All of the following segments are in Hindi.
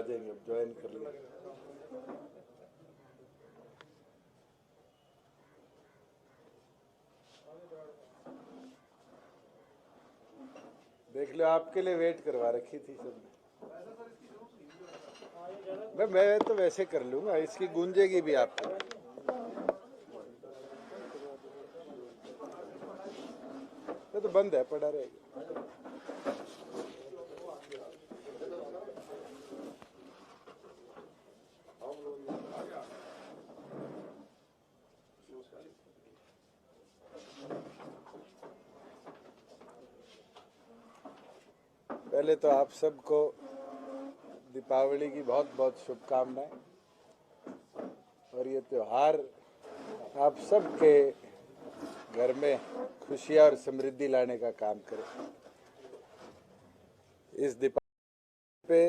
जाएंगे, अब ज्वाइन कर लेंगे। देख लो, आपके लिए वेट करवा रखी थी सबने। मैं तो वैसे कर लूंगा, इसकी गूंजेगी भी आपको। ये तो बंद है, पड़ा रहेगा। पहले तो आप सबको दीपावली की बहुत बहुत शुभकामनाएं, और ये त्योहार आप सबके घर में खुशियां और समृद्धि लाने का काम करे। इस दीपावली पे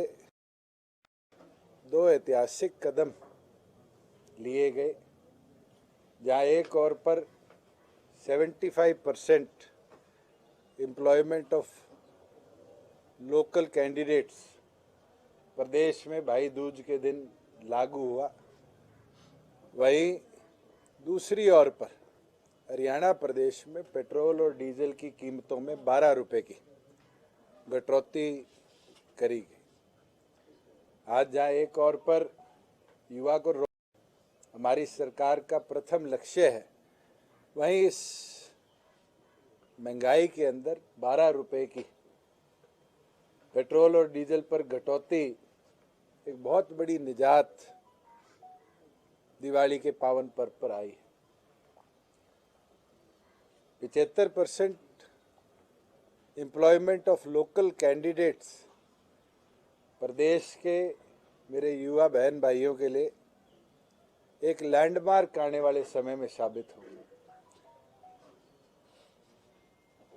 दो ऐतिहासिक कदम लिए गए, जहाँ एक और पर 75% एम्प्लॉयमेंट ऑफ लोकल कैंडिडेट्स प्रदेश में भाई दूज के दिन लागू हुआ, वहीं दूसरी ओर पर हरियाणा प्रदेश में पेट्रोल और डीजल की कीमतों में 12 रुपए की कटौती करी गई। आज जहाँ एक और पर युवा को हमारी सरकार का प्रथम लक्ष्य है, वहीं इस महंगाई के अंदर 12 रुपए की पेट्रोल और डीजल पर कटौती एक बहुत बड़ी निजात दिवाली के पावन पर्व पर आई है। 75% एम्प्लॉयमेंट ऑफ लोकल कैंडिडेट्स प्रदेश के मेरे युवा बहन भाइयों के लिए एक लैंडमार्क आने वाले समय में साबित होगी।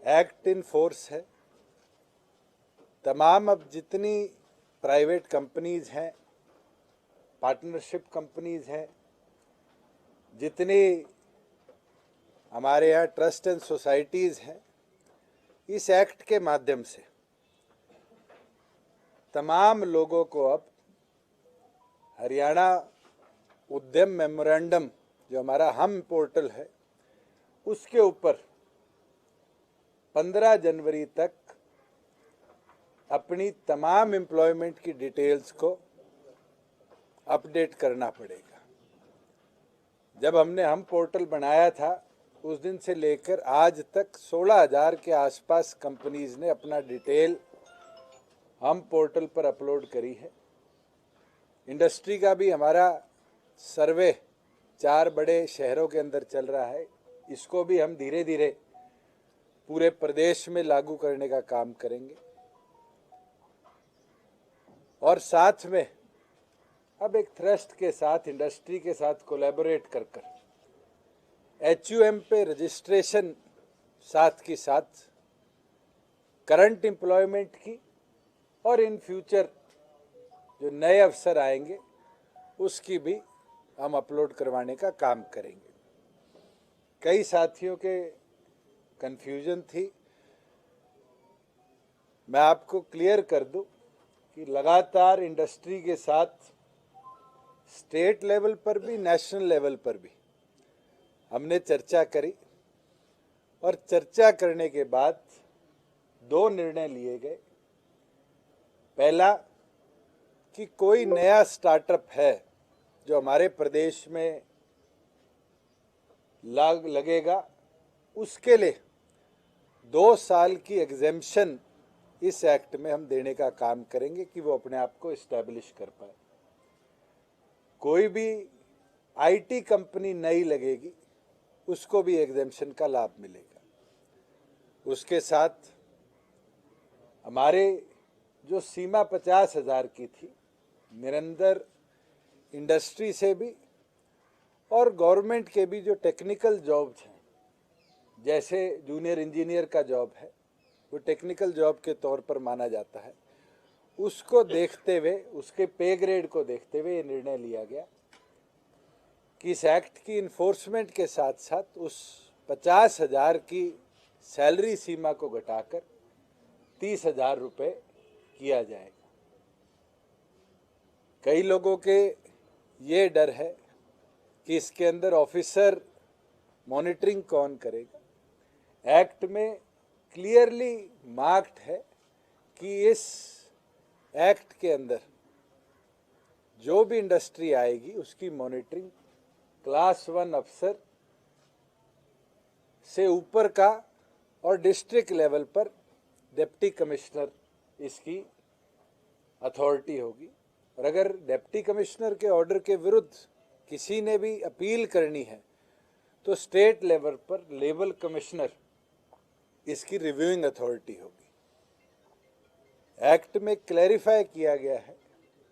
एक्ट इन फोर्स है। तमाम अब जितनी प्राइवेट कंपनीज हैं, पार्टनरशिप कंपनीज हैं, जितनी हमारे यहाँ ट्रस्ट एंड सोसाइटीज़ हैं, इस एक्ट के माध्यम से तमाम लोगों को अब हरियाणा उद्यम मेमोरेंडम, जो हमारा हम पोर्टल है, उसके ऊपर 15 जनवरी तक अपनी तमाम एम्प्लॉयमेंट की डिटेल्स को अपडेट करना पड़ेगा। जब हमने हम पोर्टल बनाया था, उस दिन से लेकर आज तक 16,000 के आसपास कंपनीज ने अपना डिटेल हम पोर्टल पर अपलोड करी है। इंडस्ट्री का भी हमारा सर्वे 4 बड़े शहरों के अंदर चल रहा है, इसको भी हम धीरे धीरे पूरे प्रदेश में लागू करने का काम करेंगे। और साथ में अब एक थ्रस्ट के साथ इंडस्ट्री के साथ कोलैबोरेट कर HUM पे रजिस्ट्रेशन साथ की साथ करंट एम्प्लॉयमेंट की और इन फ्यूचर जो नए अवसर आएंगे उसकी भी हम अपलोड करवाने का काम करेंगे। कई साथियों के कन्फ्यूजन थी, मैं आपको क्लियर कर दूं कि लगातार इंडस्ट्री के साथ स्टेट लेवल पर भी नेशनल लेवल पर भी हमने चर्चा करी, और चर्चा करने के बाद 2 निर्णय लिए गए। पहला कि कोई नया स्टार्टअप है जो हमारे प्रदेश में लगेगा, उसके लिए 2 साल की एग्जेम्पशन इस एक्ट में हम देने का काम करेंगे कि वो अपने आप को इस्टेब्लिश कर पाए। कोई भी IT कंपनी नई लगेगी, उसको भी एग्जेम्पशन का लाभ मिलेगा। उसके साथ हमारे जो सीमा 50,000 की थी, निरंतर इंडस्ट्री से भी और गवर्नमेंट के भी जो टेक्निकल जॉब्स हैं, जैसे जूनियर इंजीनियर का जॉब है, वो टेक्निकल जॉब के तौर पर माना जाता है, उसको देखते हुए, उसके पे ग्रेड को देखते हुए ये निर्णय लिया गया कि इस एक्ट की इन्फोर्समेंट के साथ साथ उस 50,000 की सैलरी सीमा को घटाकर 30,000 रुपये किया जाएगा। कई लोगों के ये डर है कि इसके अंदर ऑफिसर मॉनिटरिंग कौन करेगा। एक्ट में क्लियरली मार्क्ड है कि इस एक्ट के अंदर जो भी इंडस्ट्री आएगी उसकी मॉनिटरिंग क्लास 1 अफसर से ऊपर का और डिस्ट्रिक्ट लेवल पर डिप्टी कमिश्नर इसकी अथॉरिटी होगी। और अगर डिप्टी कमिश्नर के ऑर्डर के विरुद्ध किसी ने भी अपील करनी है तो स्टेट लेवल पर लेवल कमिश्नर इसकी रिव्यूइंग अथॉरिटी होगी। एक्ट में क्लैरिफाई किया गया है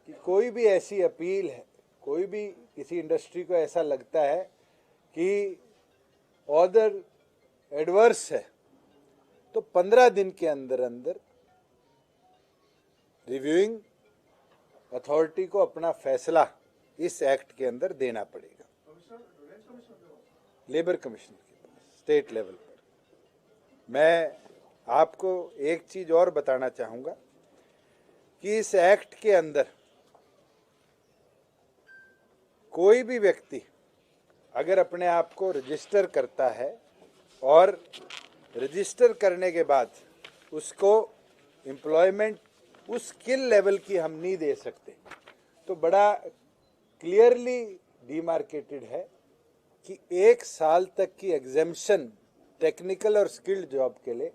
कि कोई भी ऐसी अपील है, कोई भी किसी इंडस्ट्री को ऐसा लगता है कि ऑर्डर एडवर्स है, तो 15 दिन के अंदर अंदर रिव्यूइंग अथॉरिटी को अपना फैसला इस एक्ट के अंदर देना पड़ेगा। लेबर कमिश्नर के पास स्टेट लेवल पर। मैं आपको एक चीज और बताना चाहूंगा कि इस एक्ट के अंदर कोई भी व्यक्ति अगर अपने आप को रजिस्टर करता है और रजिस्टर करने के बाद उसको एम्प्लॉयमेंट उस स्किल लेवल की हम नहीं दे सकते, तो बड़ा क्लियरली डिमार्केटेड है कि 1 साल तक की एग्जेम्पशन टेक्निकल और स्किल्ड जॉब के लिए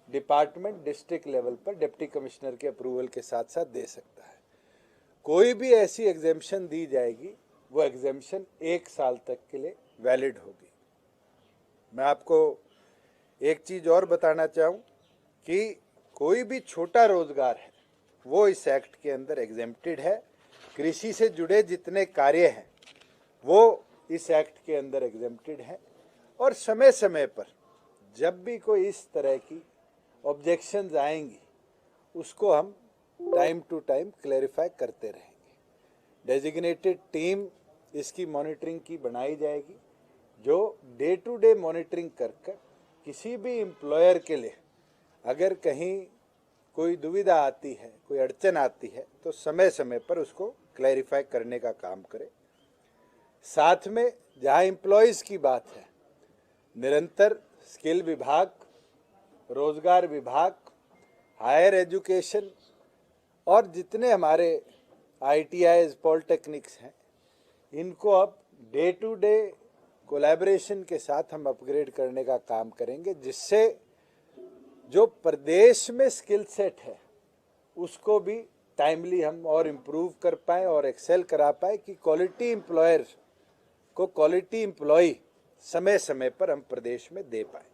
डिपार्टमेंट डिस्ट्रिक्ट लेवल पर डिप्टी कमिश्नर के अप्रूवल के साथ साथ दे सकता है। कोई भी ऐसी एग्जेम्पशन दी जाएगी वो एग्जेम्पशन 1 साल तक के लिए वैलिड होगी। मैं आपको एक चीज और बताना चाहूँ कि कोई भी छोटा रोजगार है वो इस एक्ट के अंदर एग्जेम्प्टेड है। कृषि से जुड़े जितने कार्य हैं वो इस एक्ट के अंदर एग्जेम्प्टेड है। और समय समय पर जब भी कोई इस तरह की ऑब्जेक्शंस आएंगी उसको हम टाइम टू टाइम क्लैरिफाई करते रहेंगे। डेजिग्नेटेड टीम इसकी मॉनिटरिंग की बनाई जाएगी जो डे टू डे मॉनिटरिंग कर किसी भी एम्प्लॉयर के लिए अगर कहीं कोई दुविधा आती है, कोई अड़चन आती है, तो समय समय पर उसको क्लैरिफाई करने का काम करे। साथ में जहाँ एम्प्लॉयज़ की बात है, निरंतर स्किल विभाग, रोजगार विभाग, हायर एजुकेशन और जितने हमारे ITIs पॉलिटेक्निक्स हैं, इनको अब डे टू डे कोलैबोरेशन के साथ हम अपग्रेड करने का काम करेंगे, जिससे जो प्रदेश में स्किल सेट है उसको भी टाइमली हम और इम्प्रूव कर पाएँ और एक्सेल करा पाए कि क्वालिटी एम्प्लॉयर को क्वालिटी एम्प्लॉय समय समय पर हम प्रदेश में दे पाए।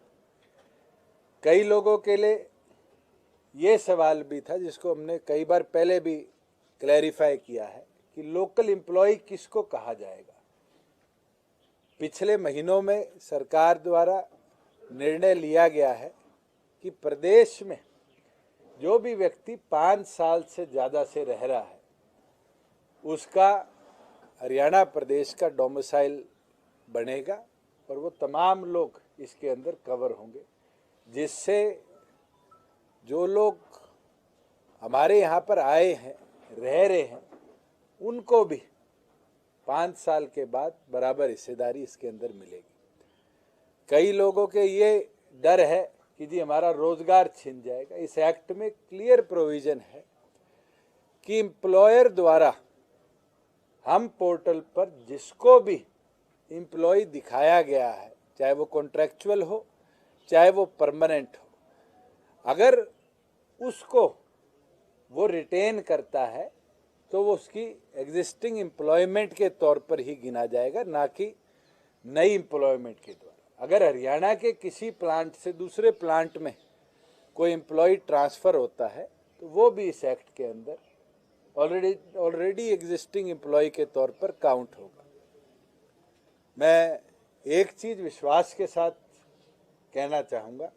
कई लोगों के लिए ये सवाल भी था जिसको हमने कई बार पहले भी क्लैरिफाई किया है कि लोकल एम्प्लॉय किसको कहा जाएगा। पिछले महीनों में सरकार द्वारा निर्णय लिया गया है कि प्रदेश में जो भी व्यक्ति 5 साल से ज़्यादा से रह रहा है उसका हरियाणा प्रदेश का डोमिसाइल बनेगा और वो तमाम लोग इसके अंदर कवर होंगे, जिससे जो लोग हमारे यहाँ पर आए हैं, रह रहे हैं, उनको भी 5 साल के बाद बराबर हिस्सेदारी इसके अंदर मिलेगी। कई लोगों के ये डर है कि जी हमारा रोजगार छिन जाएगा। इस एक्ट में क्लियर प्रोविजन है कि एम्प्लॉयर द्वारा हम पोर्टल पर जिसको भी एम्प्लॉय दिखाया गया है, चाहे वो कॉन्ट्रैक्चुअल हो चाहे वो परमानेंट हो, अगर उसको वो रिटेन करता है तो वो उसकी एग्जिस्टिंग एम्प्लॉयमेंट के तौर पर ही गिना जाएगा, ना कि नई एम्प्लॉयमेंट के द्वारा। अगर हरियाणा के किसी प्लांट से दूसरे प्लांट में कोई एम्प्लॉय ट्रांसफ़र होता है तो वो भी इस एक्ट के अंदर ऑलरेडी एग्जिस्टिंग एम्प्लॉय के तौर पर काउंट होगा। मैं एक चीज़ विश्वास के साथ कहना चाहूँगा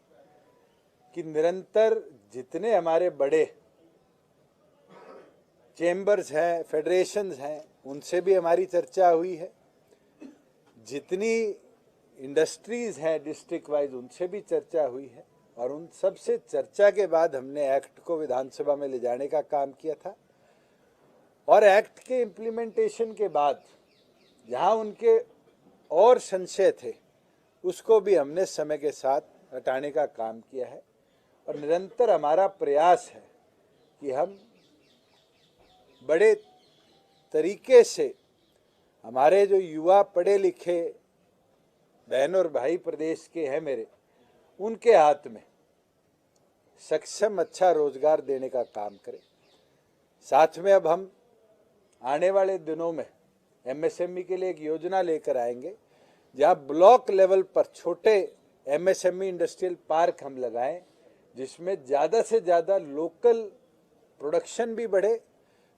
कि निरंतर जितने हमारे बड़े चेंबर्स हैं, फेडरेशंस हैं, उनसे भी हमारी चर्चा हुई है। जितनी इंडस्ट्रीज़ हैं डिस्ट्रिक्ट वाइज उनसे भी चर्चा हुई है और उन सब से चर्चा के बाद हमने एक्ट को विधानसभा में ले जाने का काम किया था। और एक्ट के इम्प्लीमेंटेशन के बाद जहां उनके और संशय थे उसको भी हमने समय के साथ हटाने का काम किया है। और निरंतर हमारा प्रयास है कि हम बड़े तरीके से हमारे जो युवा पढ़े लिखे बहन और भाई प्रदेश के हैं मेरे, उनके हाथ में सक्षम अच्छा रोजगार देने का काम करें। साथ में अब हम आने वाले दिनों में एमएसएमई के लिए एक योजना लेकर आएंगे जहां ब्लॉक लेवल पर छोटे एमएसएमई इंडस्ट्रियल पार्क हम लगाएं, जिसमें ज़्यादा से ज़्यादा लोकल प्रोडक्शन भी बढ़े,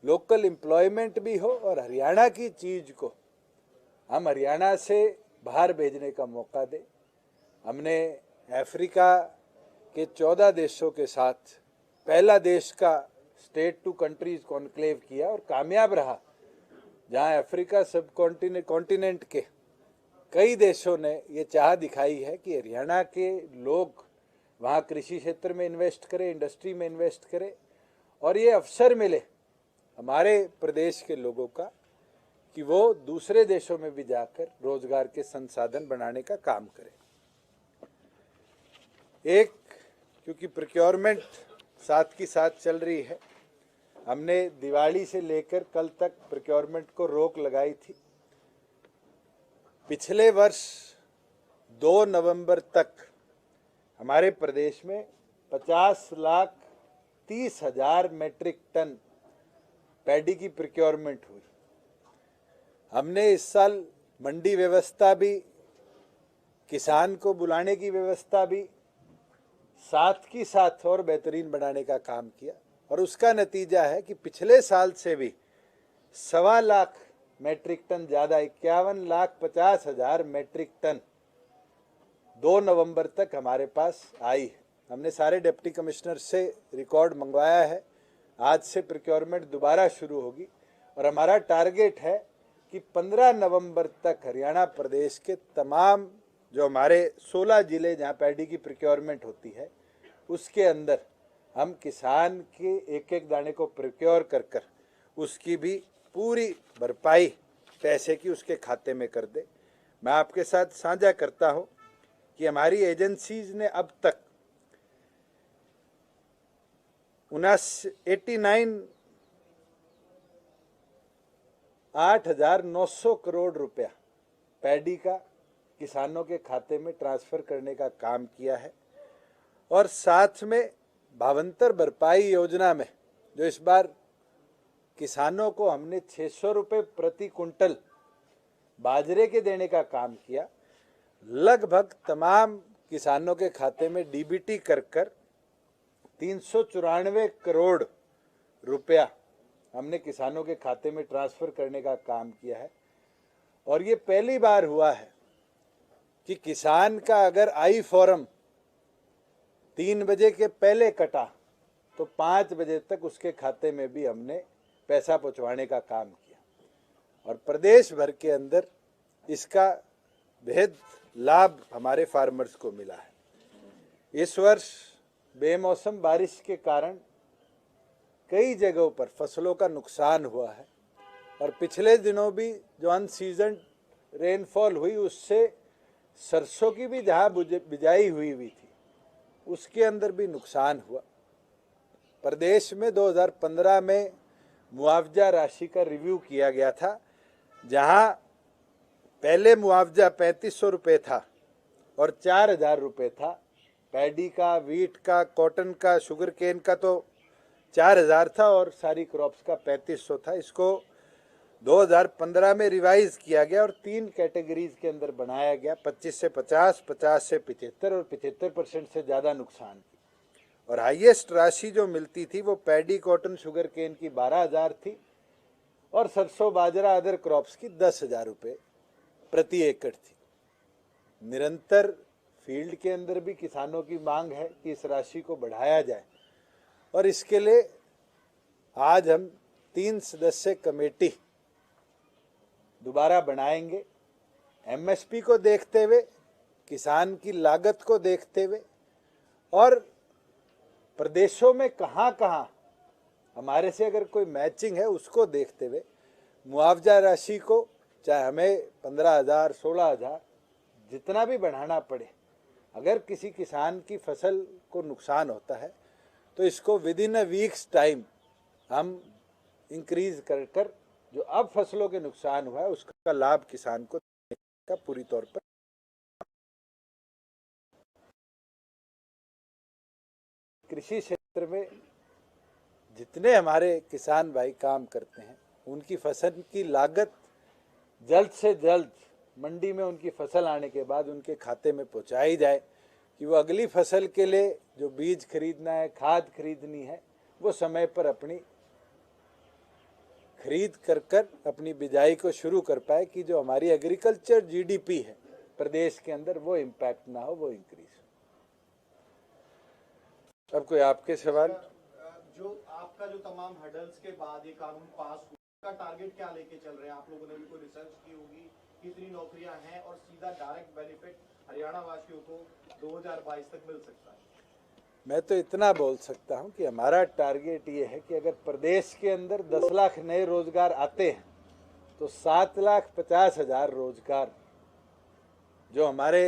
लोकल एम्प्लॉयमेंट भी हो और हरियाणा की चीज़ को हम हरियाणा से बाहर भेजने का मौका दें। हमने अफ्रीका के 14 देशों के साथ पहला देश का स्टेट टू कंट्रीज कॉन्क्लेव किया और कामयाब रहा, जहां अफ्रीका सब कॉन्टिनेंट के कई देशों ने ये चाह दिखाई है कि हरियाणा के लोग वहाँ कृषि क्षेत्र में इन्वेस्ट करें, इंडस्ट्री में इन्वेस्ट करें और ये अवसर मिले हमारे प्रदेश के लोगों का कि वो दूसरे देशों में भी जाकर रोजगार के संसाधन बनाने का काम करें। एक, क्योंकि प्रोक्योरमेंट साथ की साथ चल रही है, हमने दिवाली से लेकर कल तक प्रोक्योरमेंट को रोक लगाई थी। पिछले वर्ष 2 नवंबर तक हमारे प्रदेश में 50,30,000 मेट्रिक टन पैडी की प्रोक्योरमेंट हुई। हमने इस साल मंडी व्यवस्था भी, किसान को बुलाने की व्यवस्था भी साथ की साथ और बेहतरीन बनाने का काम किया और उसका नतीजा है कि पिछले साल से भी 1.25 लाख मेट्रिक टन ज़्यादा 51,50,000 मेट्रिक टन 2 नवंबर तक हमारे पास आई है। हमने सारे डिप्टी कमिश्नर से रिकॉर्ड मंगवाया है। आज से प्रोक्योरमेंट दोबारा शुरू होगी और हमारा टारगेट है कि 15 नवंबर तक हरियाणा प्रदेश के तमाम जो हमारे 16 जिले जहाँ पैडी की प्रोक्योरमेंट होती है उसके अंदर हम किसान के एक एक दाने को प्रोक्योर कर कर उसकी भी पूरी भरपाई पैसे की उसके खाते में कर दे। मैं आपके साथ साझा करता हूँ कि हमारी एजेंसीज ने अब तक 8,900 करोड़ रुपया पैडी का किसानों के खाते में ट्रांसफ़र करने का काम किया है और साथ में भावांतर भरपाई योजना में जो इस बार किसानों को हमने 600 रुपये प्रति कुंटल बाजरे के देने का काम किया। लगभग तमाम किसानों के खाते में डीबीटी कर 394 करोड़ रुपया हमने किसानों के खाते में ट्रांसफ़र करने का काम किया है। और ये पहली बार हुआ है कि किसान का अगर आई फॉर्म 3 बजे के पहले कटा तो 5 बजे तक उसके खाते में भी हमने पैसा पहुंचवाने का काम किया और प्रदेश भर के अंदर इसका बेहद लाभ हमारे फार्मर्स को मिला है। इस वर्ष बेमौसम बारिश के कारण कई जगहों पर फसलों का नुकसान हुआ है और पिछले दिनों भी जो अनसीजन रेनफॉल हुई उससे सरसों की भी जहाँ बिजाई हुई थी उसके अंदर भी नुकसान हुआ। प्रदेश में 2015 में मुआवजा राशि का रिव्यू किया गया था, जहाँ पहले मुआवजा 3500 रुपये था और 4,000 रुपये था। पैडी का, वीट का, कॉटन का, शुगर केन का तो 4,000 था और सारी क्रॉप्स का 3500 था। इसको 2015 में रिवाइज किया गया और 3 कैटेगरीज के अंदर बनाया गया, 25 से 50, 50 से 75 और 75% से ज़्यादा नुकसान की। और हाईएस्ट राशि जो मिलती थी वो पैडी, कॉटन, शुगर केन की 12,000 थी और सरसों, बाजरा, अदर क्रॉप्स की 10,000 रुपये प्रति एकड़ थी। निरंतर फील्ड के अंदर भी किसानों की मांग है कि इस राशि को बढ़ाया जाए और इसके लिए आज हम 3 सदस्य कमेटी दोबारा बनाएंगे। एमएसपी को देखते हुए, किसान की लागत को देखते हुए और प्रदेशों में कहाँ कहाँ हमारे से अगर कोई मैचिंग है उसको देखते हुए मुआवजा राशि को चाहे हमें 15,000 16,000 जितना भी बढ़ाना पड़े, अगर किसी किसान की फसल को नुकसान होता है तो इसको with in a weeks time हम इंक्रीज कर कर जो अब फसलों के नुकसान हुआ है उसका लाभ किसान को देने का पूरी तौर पर। कृषि क्षेत्र में जितने हमारे किसान भाई काम करते हैं उनकी फसल की लागत जल्द से जल्द मंडी में उनकी फसल आने के बाद उनके खाते में पहुंचाई जाए कि वो अगली फसल के लिए जो बीज खरीदना है, खाद खरीदनी है, वो समय पर अपनी खरीद कर कर अपनी बिजाई को शुरू कर पाए कि जो हमारी एग्रीकल्चर जीडीपी है प्रदेश के अंदर वो इम्पैक्ट ना हो, वो इंक्रीज हो। अब कोई आपके सवाल? जो आपका जो तमाम हर्डल्स के बाद ये कानून पास हुआ, का टारगेट क्या लेके चल रहे हैं? आप लोगों ने भी कोई रिसर्च की होगी, कितनी नौकरियां हैं और सीधा डायरेक्ट बेनिफिट हरियाणा वासियों को 2022 तक मिल सकता है? मैं तो इतना बोल सकता हूं कि हमारा टारगेट ये है कि अगर प्रदेश के अंदर 10 लाख नए रोजगार आते हैं तो 7,50,000 रोजगार जो हमारे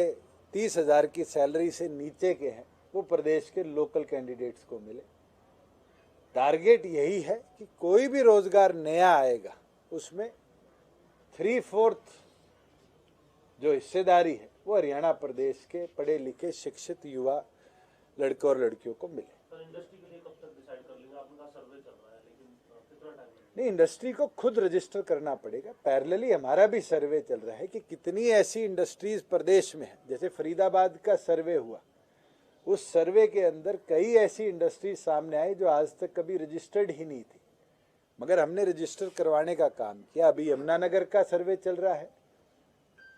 30,000 की सैलरी से नीचे के हैं वो प्रदेश के लोकल कैंडिडेट्स को मिले। टारगेट यही है कि कोई भी रोजगार नया आएगा उसमें 3/4 जो हिस्सेदारी है वो हरियाणा प्रदेश के पढ़े लिखे शिक्षित युवा लड़कों और लड़कियों को मिले। सर, इंडस्ट्री के लिए कब तक डिसाइड कर लेंगे? आपने कहा सर्वे चल रहा है, लेकिन कितना टाइम लगेगा? नहीं, इंडस्ट्री को खुद रजिस्टर करना पड़ेगा। पैरेलली हमारा भी सर्वे चल रहा है कि कितनी ऐसी इंडस्ट्रीज प्रदेश में है। जैसे फरीदाबाद का सर्वे हुआ, उस सर्वे के अंदर कई ऐसी इंडस्ट्रीज सामने आई जो आज तक कभी रजिस्टर्ड ही नहीं थी, मगर हमने रजिस्टर करवाने का काम किया। अभी यमुनानगर का सर्वे चल रहा है,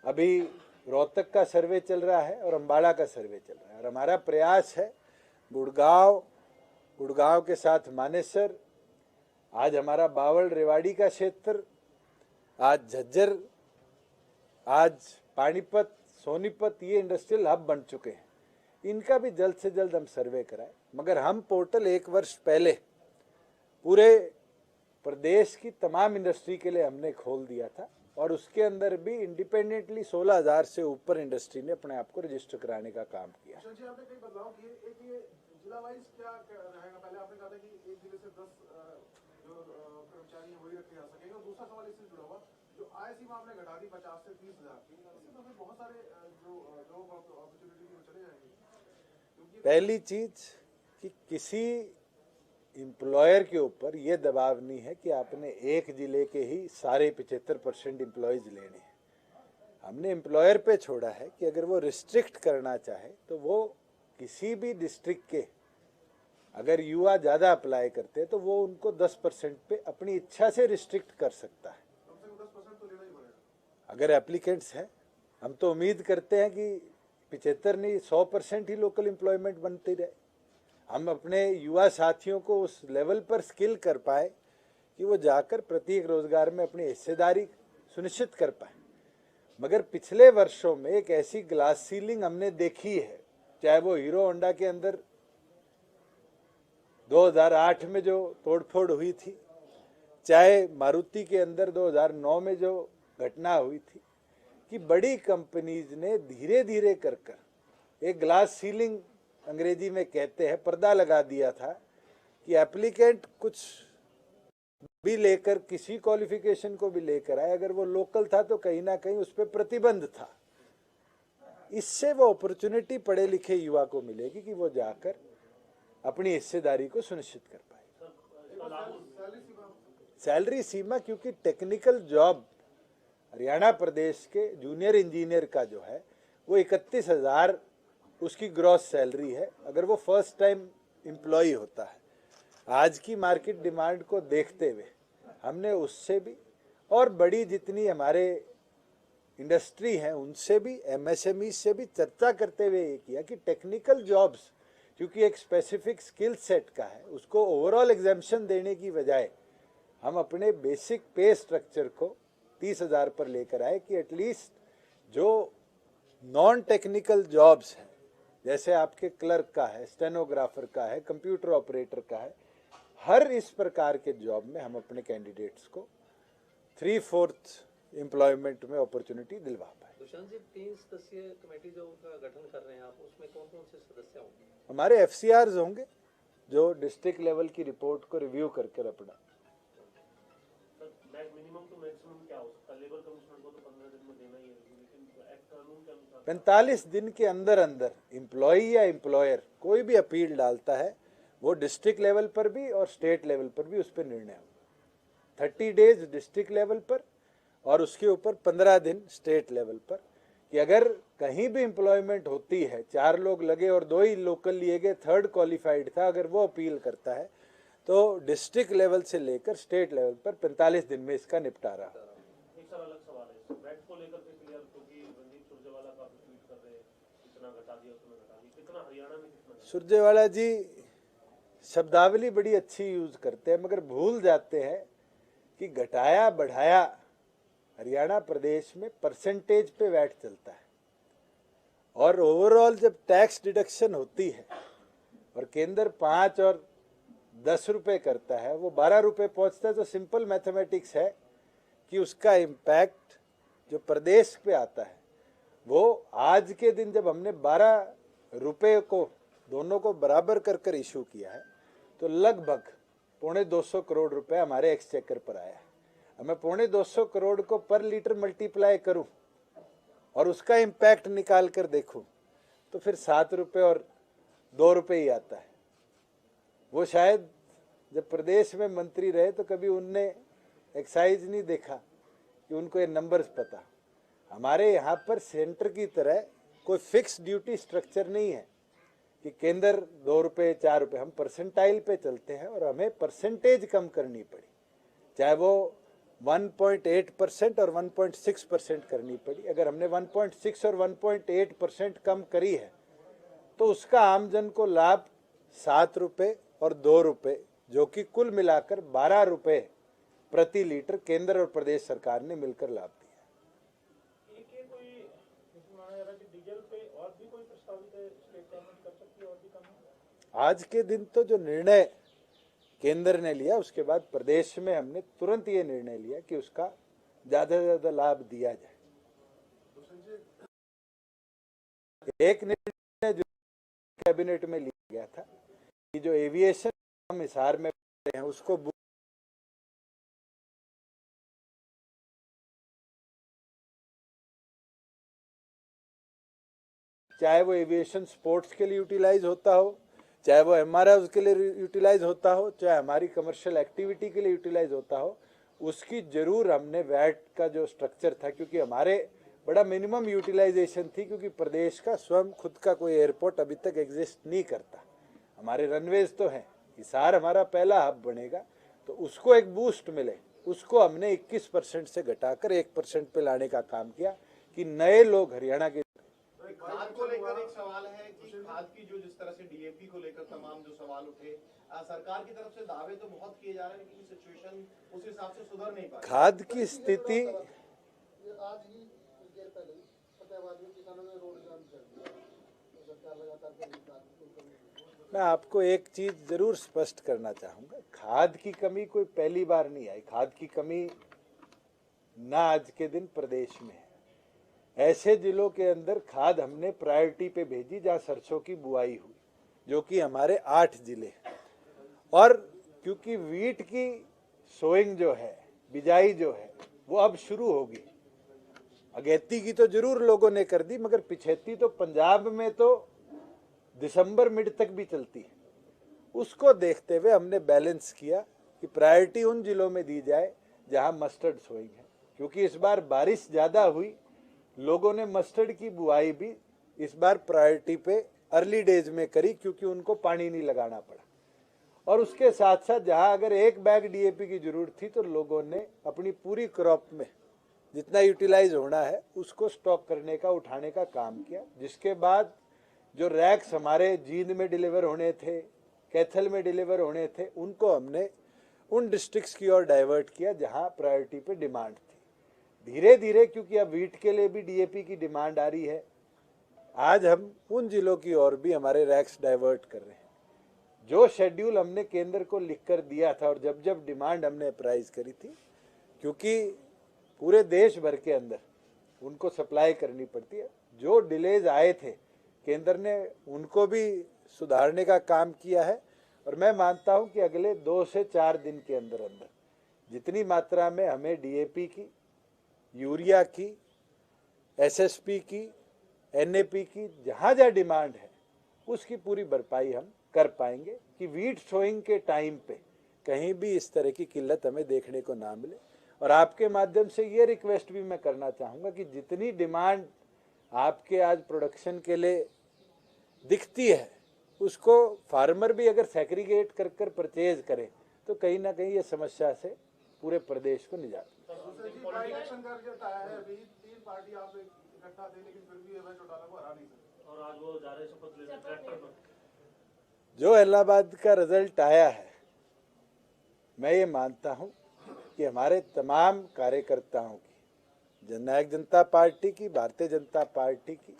अभी रोहतक का सर्वे चल रहा है और अम्बाला का सर्वे चल रहा है। और हमारा प्रयास है गुड़गांव के साथ मानेसर, आज हमारा बावल रेवाड़ी का क्षेत्र, आज झज्जर, आज पानीपत, सोनीपत, ये इंडस्ट्रियल हब बन चुके हैं। इनका भी जल्द से जल्द हम सर्वे कराएं। मगर हम पोर्टल 1 वर्ष पहले पूरे प्रदेश की तमाम इंडस्ट्री के लिए हमने खोल दिया था और उसके अंदर भी इंडिपेंडेंटली 16,000 से ऊपर इंडस्ट्री ने अपने आप को रजिस्टर कराने का काम किया। जी, आपने कई बदलाव किए। एक ये जिला वाइज क्या रहेगा? पहले आपने कहा था कि एक जिले से 10 जो कर्मचारी हैं वही रखे जा सकेंगे, और दूसरा सवाल इससे जुड़ा हुआ, जो आय सीमा आपने घटा दी 50 से 30,000 की, इससे तो फिर बहुत सारे जो जॉब अपॉर्चुनिटी चले जाएंगे। पहली चीज कि किसी एम्प्लॉयर के ऊपर ये दबाव नहीं है कि आपने एक जिले के ही सारे 75% एम्प्लॉयज लेने हैं। हमने एम्प्लॉयर पे छोड़ा है कि अगर वो रिस्ट्रिक्ट करना चाहे तो वो किसी भी डिस्ट्रिक्ट के अगर युवा ज़्यादा अप्लाई करते हैं तो वो उनको 10% पे अपनी इच्छा से रिस्ट्रिक्ट कर सकता है। अगर एप्लीकेंट्स हैं, हम तो उम्मीद करते हैं कि 75 नहीं 100% ही लोकल एम्प्लॉयमेंट बनती रहे। हम अपने युवा साथियों को उस लेवल पर स्किल कर पाए कि वो जाकर प्रत्येक रोजगार में अपनी हिस्सेदारी सुनिश्चित कर पाए। मगर पिछले वर्षों में एक ऐसी ग्लास सीलिंग हमने देखी है, चाहे वो हीरो होंडा के अंदर 2008 में जो तोड़फोड़ हुई थी, चाहे मारुति के अंदर 2009 में जो घटना हुई थी, कि बड़ी कंपनीज ने धीरे धीरे कर कर एक ग्लास सीलिंग अंग्रेजी में कहते हैं, पर्दा लगा दिया था कि एप्लीकेंट कुछ भी लेकर, किसी क्वालिफिकेशन को भी लेकर आए, अगर वो लोकल था तो कहीं ना कहीं उस पर प्रतिबंध था। इससे वो अपॉर्चुनिटी पढ़े लिखे युवा को मिलेगी कि वो जाकर अपनी हिस्सेदारी को सुनिश्चित कर पाए। सैलरी सीमा, क्योंकि टेक्निकल जॉब हरियाणा प्रदेश के जूनियर इंजीनियर का जो है वो 31,000 उसकी ग्रॉस सैलरी है अगर वो फर्स्ट टाइम एम्प्लॉय होता है। आज की मार्केट डिमांड को देखते हुए हमने उससे भी और बड़ी जितनी हमारे इंडस्ट्री हैं उनसे भी, एमएसएमई से भी चर्चा करते हुए ये किया कि टेक्निकल जॉब्स क्योंकि एक स्पेसिफिक स्किल सेट का है, उसको ओवरऑल एग्जाम्पशन देने की बजाय हम अपने बेसिक पे स्ट्रक्चर को 30,000 पर लेकर आए कि एटलीस्ट जो नॉन टेक्निकल जॉब्स हैं, जैसे आपके क्लर्क का है, स्टेनोग्राफर का है, कंप्यूटर ऑपरेटर का है, हर इस प्रकार के जॉब में हम अपने कैंडिडेट्स को 3/4 एम्प्लॉयमेंट में अपॉर्चुनिटी दिलवा पाए। दुष्यंत जी, 3 सदस्यीय कमेटी जो का गठन कर रहे हैं आप, उसमें कौन कौन से सदस्य होंगे? हमारे FCRs होंगे जो डिस्ट्रिक्ट लेवल की रिपोर्ट को रिव्यू करके अपना मिनिमम टू मैक्सिमम क्या हो सकता है? लेबर कमिश्नर को तो 15 दिन में देना ही है, लेकिन एक्ट कानून के अनुसार 45 दिन के अंदर अंदर एम्प्लॉय या एम्प्लॉयर कोई भी अपील डालता है, वो डिस्ट्रिक्ट लेवल पर भी और स्टेट लेवल पर भी उस पर निर्णय होगा। 30 डेज डिस्ट्रिक्ट लेवल पर और उसके ऊपर 15 दिन स्टेट लेवल पर, कि अगर कहीं भी एम्प्लॉयमेंट होती है, 4 लोग लगे और 2 ही लोकल लिए गए, 3rd क्वालिफाइड था, अगर वो अपील करता है तो डिस्ट्रिक्ट लेवल से लेकर स्टेट लेवल पर 45 दिन में इसका निपटारा। एक सर अलग सवाल है वैट को लेकर के क्लियर, क्योंकि रणदीप सुरजेवाला का ट्वीट कर रहे हैं इतना घटा दिया उतना घटा दिया, कितना हरियाणा में कितना? सुरजेवाला जी शब्दावली बड़ी अच्छी यूज करते हैं, मगर भूल जाते हैं कि घटाया बढ़ाया हरियाणा प्रदेश में परसेंटेज पे वैट चलता है, और ओवरऑल जब टैक्स डिडक्शन होती है और केंद्र 5 और 10 रुपए करता है, वो 12 रुपए पहुंचता है, तो सिंपल मैथमेटिक्स है कि उसका इम्पैक्ट जो प्रदेश पे आता है, वो आज के दिन जब हमने 12 रुपए को दोनों को बराबर कर कर इशू किया है, तो लगभग 250 करोड़ रुपए हमारे एक्सचेकर पर आया है। मैं 250 करोड़ को पर लीटर मल्टीप्लाई करूं और उसका इम्पैक्ट निकाल कर देखूं, तो फिर 7 रुपए और 2 रुपए ही आता है। वो शायद जब प्रदेश में मंत्री रहे तो कभी उनने एक्साइज नहीं देखा कि उनको ये नंबर्स पता। हमारे यहाँ पर सेंटर की तरह कोई फिक्स ड्यूटी स्ट्रक्चर नहीं है कि केंद्र 2 रुपए 4 रुपए, हम परसेंटाइल पे चलते हैं और हमें परसेंटेज कम करनी पड़ी, चाहे वो 1.8% और 1.6% करनी पड़ी। अगर हमने 1.6 और 1.8% कम करी है तो उसका आमजन को लाभ 7 रुपए और 2 रुपए, जो कि कुल मिलाकर 12 रुपए प्रति लीटर केंद्र और प्रदेश सरकार ने मिलकर लाभ दिया। डीजल पे और भी कोई प्रस्तावित है, स्टेट गवर्नमेंट कर सकती है और भी कम? आज के दिन तो जो निर्णय केंद्र ने लिया, उसके बाद प्रदेश में हमने तुरंत ये निर्णय लिया कि उसका ज्यादा से ज्यादा लाभ दिया जाए। एक निर्णय जो कैबिनेट में लिया गया था कि जो एविएशन हम हिसार में हैं उसको चाहे वो एविएशन स्पोर्ट्स के लिए यूटिलाइज होता हो, चाहे वो MRI के लिए यूटिलाइज होता हो, चाहे हमारी कमर्शियल एक्टिविटी के लिए यूटिलाइज होता हो, उसकी जरूर हमने वैट का जो स्ट्रक्चर था, क्योंकि हमारे बड़ा मिनिमम यूटिलाइजेशन थी, क्योंकि प्रदेश का स्वयं खुद का कोई एयरपोर्ट अभी तक एग्जिस्ट नहीं करता। हमारे रनवेज तो हैं, हिसार हमारा पहला हब बनेगा, तो उसको एक बूस्ट मिले, उसको हमने 21% से घटाकर 1% पे लाने का काम किया कि नए लोग हरियाणा के। खाद को लेकर एक सवाल है कि खाद की जो जिस तरह से DAP को लेकर तमाम जो सवाल उठे, सरकार की तरफ से दावे तो बहुत किए जा रहे हैं, लेकिन सिचुएशन उस हिसाब से सुधर नहीं पा रही। खाद की स्थिति आज ही देर पहले फतेहाबाद में किसानों ने रोड जाम कर दिया, सरकार लगातार। मैं आपको एक चीज जरूर स्पष्ट करना चाहूंगा, खाद की कमी कोई पहली बार नहीं आई। खाद की कमी ना आज के दिन प्रदेश में है। ऐसे जिलों के अंदर खाद हमने प्रायोरिटी पे भेजी जहां सरसों की बुआई हुई, जो कि हमारे 8 जिले हैं। और क्योंकि वीट की सोइंग जो है, बिजाई जो है, वो अब शुरू होगी। अगेती की तो जरूर लोगों ने कर दी, मगर पिछेती तो पंजाब में तो दिसंबर मिड तक भी चलती है। उसको देखते हुए हमने बैलेंस किया कि प्रायोरिटी उन जिलों में दी जाए जहां मस्टर्ड सोइंग है, क्योंकि इस बार बारिश ज्यादा हुई, लोगों ने मस्टर्ड की बुआई भी इस बार प्रायोरिटी पे अर्ली डेज में करी, क्योंकि उनको पानी नहीं लगाना पड़ा। और उसके साथ साथ जहां अगर 1 बैग DAP की जरूरत थी, तो लोगों ने अपनी पूरी क्रॉप में जितना यूटिलाइज होना है उसको स्टॉक करने का, उठाने का काम किया। जिसके बाद जो रैक्स हमारे जींद में डिलीवर होने थे, कैथल में डिलीवर होने थे, उनको हमने उन डिस्ट्रिक्ट्स की ओर डाइवर्ट किया जहां प्रायोरिटी पे डिमांड थी। धीरे धीरे, क्योंकि अब वीट के लिए भी DAP की डिमांड आ रही है, आज हम उन जिलों की ओर भी हमारे रैक्स डाइवर्ट कर रहे हैं। जो शेड्यूल हमने केंद्र को लिखकर दिया था और जब जब डिमांड हमने अप्राइज करी थी, क्योंकि पूरे देश भर के अंदर उनको सप्लाई करनी पड़ती है, जो डिलेज आए थे केंद्र ने उनको भी सुधारने का काम किया है। और मैं मानता हूं कि अगले 2 से 4 दिन के अंदर अंदर जितनी मात्रा में हमें डीएपी की, यूरिया की, एसएसपी की, एनएपी की जहाँ जहाँ डिमांड है उसकी पूरी भरपाई हम कर पाएंगे कि वीट सोइंग के टाइम पे कहीं भी इस तरह की किल्लत हमें देखने को ना मिले। और आपके माध्यम से ये रिक्वेस्ट भी मैं करना चाहूँगा कि जितनी डिमांड आपके आज प्रोडक्शन के लिए दिखती है उसको फार्मर भी अगर सेग्रीगेट कर कर परचेज करे तो कहीं ना कहीं ये समस्या से पूरे प्रदेश को निजात दूसरे जी बाई इलेक्शन का रिजल्ट आया है अभी 3 पार्टी आप इकट्ठा थे लेकिन फिर भी एमएन चौटाला को हरा नहीं सके और आज वो जा रहे शपथ लेने ट्रैक्टर पर। जो इलाहाबाद का रिजल्ट आया है, मैं ये मानता हूं कि हमारे तमाम कार्यकर्ताओं की, जननायक जनता पार्टी की, भारतीय जनता पार्टी की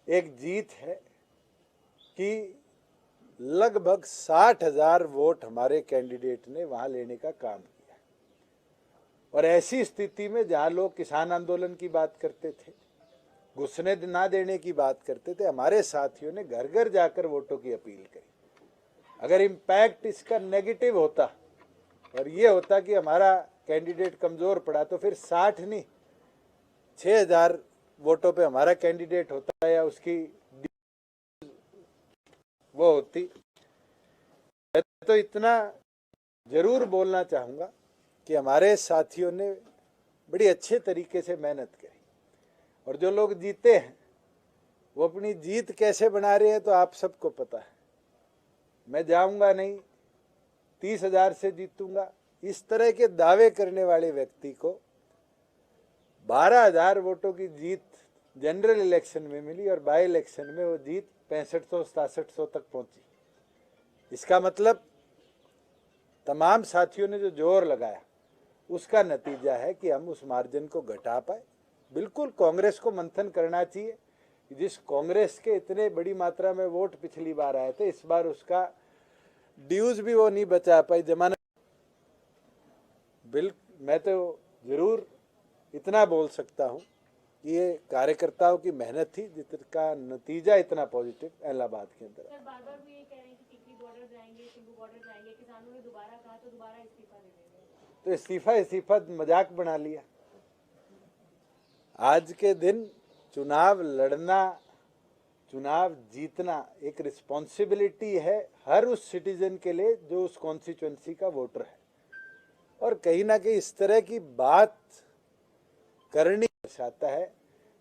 एक जीत है कि लगभग 60,000 वोट हमारे कैंडिडेट ने वहां लेने का काम किया। और ऐसी स्थिति में जहां लोग किसान आंदोलन की बात करते थे, घुसने ना देने की बात करते थे, हमारे साथियों ने घर घर जाकर वोटों की अपील करी। अगर इम्पैक्ट इसका नेगेटिव होता और ये होता कि हमारा कैंडिडेट कमजोर पड़ा तो फिर 60 नहीं 6,000 वोटों पे हमारा कैंडिडेट होता या उसकी वो होती। तो इतना जरूर बोलना चाहूँगा कि हमारे साथियों ने बड़ी अच्छे तरीके से मेहनत करी और जो लोग जीते हैं वो अपनी जीत कैसे बना रहे हैं तो आप सबको पता है। मैं जाऊंगा नहीं, 30,000 से जीतूंगा, इस तरह के दावे करने वाले व्यक्ति को 12,000 वोटों की जीत जनरल इलेक्शन में मिली और बाई इलेक्शन में वो जीत 6500-6700 तक पहुंची। इसका मतलब तमाम साथियों ने जो जोर लगाया उसका नतीजा है कि हम उस मार्जिन को घटा पाए। बिल्कुल कांग्रेस को मंथन करना चाहिए, जिस कांग्रेस के इतने बड़ी मात्रा में वोट पिछली बार आए थे, इस बार उसका ड्यूज भी वो नहीं बचा पाई जमानत। मैं तो जरूर इतना बोल सकता हूं कि ये कार्यकर्ताओं की मेहनत थी जिसका नतीजा इतना पॉजिटिव इलाहाबाद के अंदर। सर बार बार भी ये कह रहे हैं कि टिकरी बॉर्डर जाएंगे, सिंगू बॉर्डर जाएंगे, किसानों ने दोबारा कहा तो दोबारा इस्तीफा दे देंगे। तो इस्तीफा मजाक बना लिया। आज के दिन चुनाव लड़ना, चुनाव जीतना एक रिस्पॉन्सिबिलिटी है हर उस सिटीजन के लिए जो उस कॉन्स्टिट्यूएंसी का वोटर है। और कहीं ना कहीं इस तरह की बात करनी चाहता है,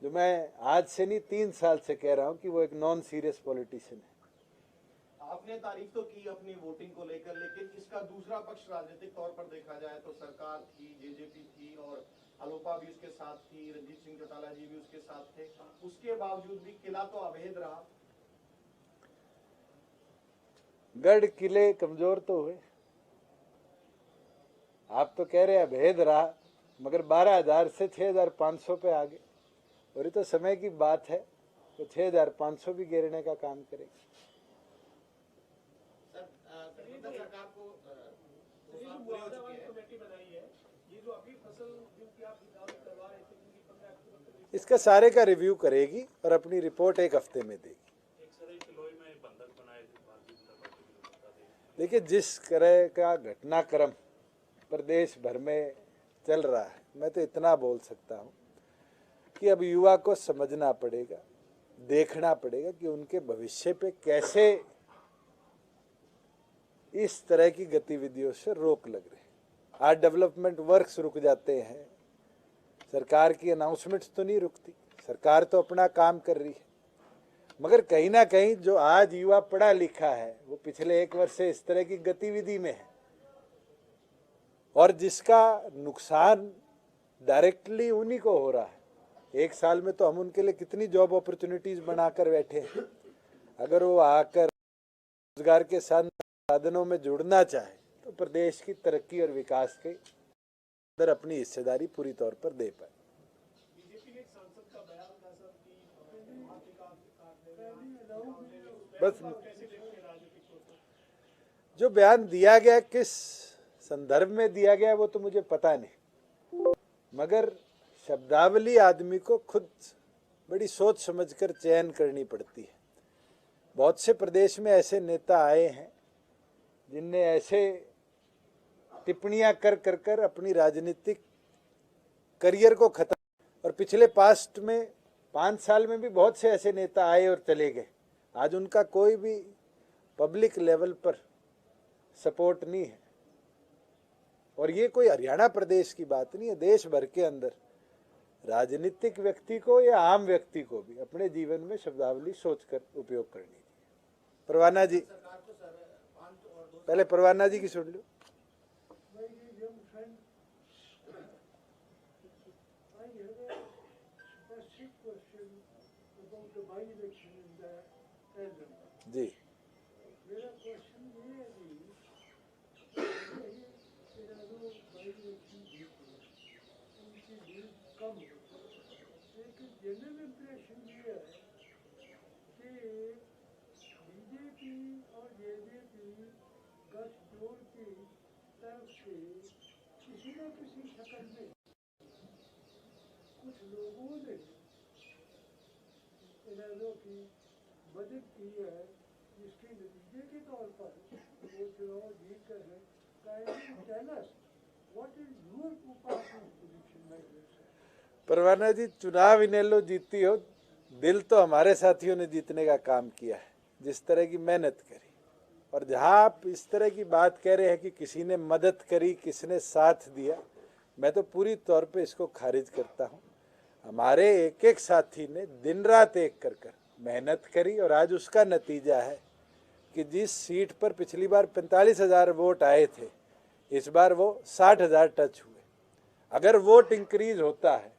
जो मैं आज से नहीं 3 साल से कह रहा हूं कि वो एक नॉन सीरियस पॉलिटिशियन है। आपने तारीफ तो की अपनी वोटिंग को लेकर, लेकिन इसका दूसरा पक्ष राजनीतिक तौर पर देखा जाए तो सरकार थी, जेजेपी थी और अलोपा भी उसके साथ थी, रणजीत सिंह चौटाला जी भी उसके साथ थे, उसके बावजूद भी किला तो अभेद रहा। गढ़ किले कमजोर तो हुए, आप तो कह रहे अभेद रहा, मगर 12,000 से 6,500 पे आ गए। और ये तो समय की बात है, तो 6,500 भी गिरने का काम करेंगे। सरकार को इसका सारे का रिव्यू करेगी और अपनी रिपोर्ट 1 हफ्ते में देगी। देखिए, जिस तरह का घटनाक्रम प्रदेश भर में चल रहा है, मैं तो इतना बोल सकता हूं कि अब युवा को समझना पड़ेगा, देखना पड़ेगा कि उनके भविष्य पे कैसे इस तरह की गतिविधियों से रोक लग रही। आज डेवलपमेंट वर्क्स रुक जाते हैं, सरकार की अनाउंसमेंट्स तो नहीं रुकती, सरकार तो अपना काम कर रही है, मगर कहीं ना कहीं जो आज युवा पढ़ा लिखा है वो पिछले 1 वर्ष से इस तरह की गतिविधि में है और जिसका नुकसान डायरेक्टली उन्हीं को हो रहा है। 1 साल में तो हम उनके लिए कितनी जॉब अपॉर्चुनिटीज बनाकर बैठे हैं। अगर वो आकर रोजगार के साधनों में जुड़ना चाहे तो प्रदेश की तरक्की और विकास के अंदर अपनी हिस्सेदारी पूरी तौर पर दे पाए। बस जो बयान दिया गया किस संदर्भ में दिया गया वो तो मुझे पता नहीं, मगर शब्दावली आदमी को खुद बड़ी सोच समझकर चयन करनी पड़ती है। बहुत से प्रदेश में ऐसे नेता आए हैं जिनने ऐसे टिप्पणियां कर कर कर अपनी राजनीतिक करियर को खत्म, और पिछले पास्ट में 5 साल में भी बहुत से ऐसे नेता आए और चले गए। आज उनका कोई भी पब्लिक लेवल पर सपोर्ट नहीं है। और ये कोई हरियाणा प्रदेश की बात नहीं है, देश भर के अंदर राजनीतिक व्यक्ति को या आम व्यक्ति को भी अपने जीवन में शब्दावली सोचकर उपयोग करनी चाहिए। परवाना जी, पहले परवाना जी की सुन लो। जी, मेरा क्वेश्चन ये है कि उनकी लीड कम है, लेकिन जनरल इम्प्रेशन ये है कि बीजेपी और जेजेपी गठजोड़ की तरफ से किसी न किसी शक्ल में कुछ लोगों ने इन्हों की मदद की है, जिसके नतीजे के तौर पर वो चुनाव जीत कर है। परवाना जी, चुनाव इनेलो जीती हो, दिल तो हमारे साथियों ने जीतने का काम किया है, जिस तरह की मेहनत करी। और जहां आप इस तरह की बात कह रहे हैं कि किसी ने मदद करी, किसने साथ दिया, मैं तो पूरी तौर पे इसको खारिज करता हूं। हमारे एक एक साथी ने दिन रात एक कर कर मेहनत करी, और आज उसका नतीजा है कि जिस सीट पर पिछली बार 45,000 वोट आए थे, इस बार वो 60,000 टच हुए। अगर वोट इंक्रीज होता है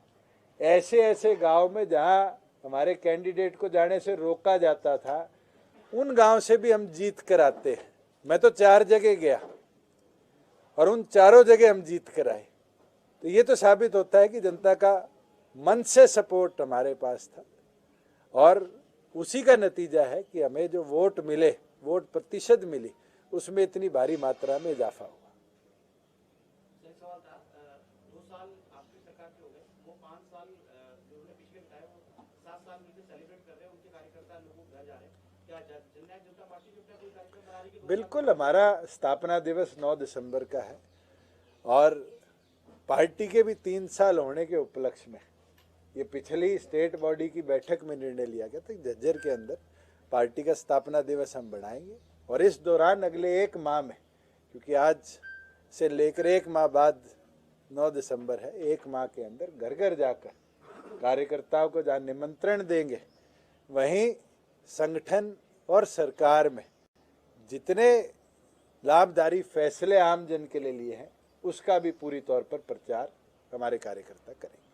ऐसे ऐसे गांव में जहां हमारे कैंडिडेट को जाने से रोका जाता था, उन गांव से भी हम जीत कर आते हैं। मैं तो 4 जगह गया और उन चारों जगह हम जीत कर आए। तो ये तो साबित होता है कि जनता का मन से सपोर्ट हमारे पास था, और उसी का नतीजा है कि हमें जो वोट मिले, वोट प्रतिशत मिली, उसमें इतनी भारी मात्रा में इजाफा हुआ। एक सवाल था, 2 साल आपकी सरकार के हो गए, वो 5 साल जो उन्होंने पिछले बिताए वो 7 साल मिलकर सेलिब्रेट कर रहे हैं, उनके कार्यकर्ता लोगों को घर जा रहे हैं। क्या जननायक जनता पार्टी की अपना कोई कार्यक्रम बना रही है? बिल्कुल, हमारा स्थापना दिवस 9 दिसंबर का है, और पार्टी के भी 3 साल होने के उपलक्ष्य में ये पिछली स्टेट बॉडी की बैठक में निर्णय लिया गया था, झज्जर के अंदर पार्टी का स्थापना दिवस हम बनाएंगे। और इस दौरान अगले 1 माह में, क्योंकि आज से लेकर 1 माह बाद 9 दिसंबर है, 1 माह के अंदर घर घर जाकर कार्यकर्ताओं को जहाँ निमंत्रण देंगे, वहीं संगठन और सरकार में जितने लाभकारी फैसले आम जन के लिए लिए हैं, उसका भी पूरी तौर पर प्रचार हमारे कार्यकर्ता करेंगे।